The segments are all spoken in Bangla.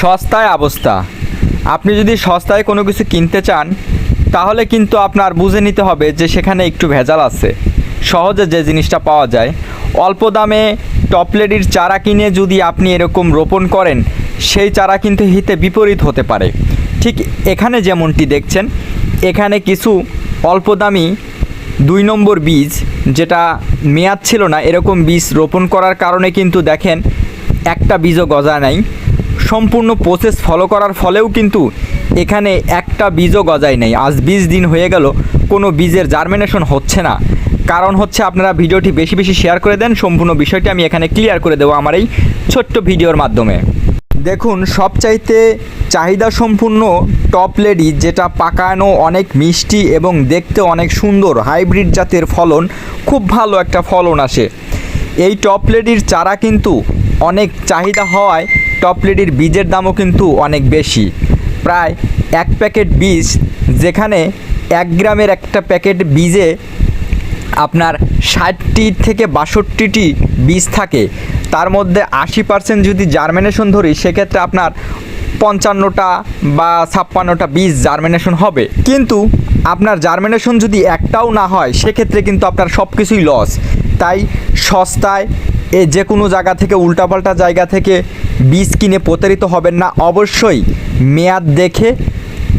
সস্তায় অবস্থা। আপনি যদি সস্তায় কোনো কিছু কিনতে চান তাহলে কিন্তু আপনার বুঝে নিতে হবে যে সেখানে একটু ভেজাল আছে। সহজে যে জিনিসটা পাওয়া যায় অল্প দামে টপলেডির চারা কিনে যদি আপনি এরকম রোপণ করেন সেই চারা কিন্তু হিতে বিপরীত হতে পারে। ঠিক এখানে যেমনটি দেখছেন, এখানে কিছু অল্প দামি 2 নম্বর বীজ যেটা মেয়াদ ছিল না এরকম বীজ রোপণ করার কারণে কিন্তু দেখেন একটা বীজও গজায় নাই। সম্পূর্ণ প্রসেস ফলো করার ফলেও কিন্তু এখানে একটা বীজও গজায় নাই। আজ 20 দিন হয়ে গেল কোনো বীজের জার্মিনেশন হচ্ছে না। কারণ হচ্ছে আপনারা ভিডিওটি বেশি বেশি শেয়ার করে দেন। সম্পূর্ণ বিষয়টি আমি এখানে ক্লিয়ার করে দেবো আমার এই ছোট্ট ভিডিওর মাধ্যমে। দেখুন, সবচাইতে চাহিদা সম্পূর্ণ টপলেডি যেটা পাকানো অনেক মিষ্টি এবং দেখতে অনেক সুন্দর হাইব্রিড জাতের ফলন, খুব ভালো একটা ফলন আসে। এই টপলেডির চারা কিন্তু অনেক চাহিদা হওয়ায় টপলেডির বীজের দামও কিন্তু অনেক বেশি। প্রায় 1 প্যাকেট বীজ, যেখানে 1 গ্রামের একটা প্যাকেট বীজে আপনার 60টি থেকে 62টি বীজ থাকে, তার মধ্যে 80% যদি জার্মিনেশন ধরি সেক্ষেত্রে আপনার 55টা বা 56টা বীজ জার্মিনেশন হবে। কিন্তু আপনার জার্মিনেশন যদি একটাও না হয় সেক্ষেত্রে কিন্তু আপনার সব কিছুই লস। তাই সস্তায় যে কোনো জায়গা থেকে উল্টাপাল্টা জায়গা থেকে বীজ কিনে প্রতারিত হবেন না। অবশ্যই মেয়াদ দেখে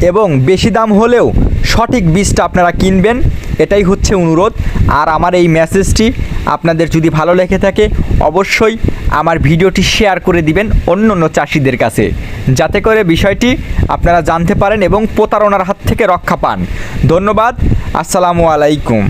এবং বেশি দাম হলেও সঠিক বীজটা আপনারা কিনবেন, এটাই হচ্ছে অনুরোধ। আর আমার এই মেসেজটি আপনাদের যদি ভালো লেগে থাকে অবশ্যই আমার ভিডিওটি শেয়ার করে দিবেন অন্য অন্য চাষিদের কাছে, যাতে করে বিষয়টি আপনারা জানতে পারেন এবং প্রতারণার হাত থেকে রক্ষা পান। ধন্যবাদ। আসসালামু আলাইকুম।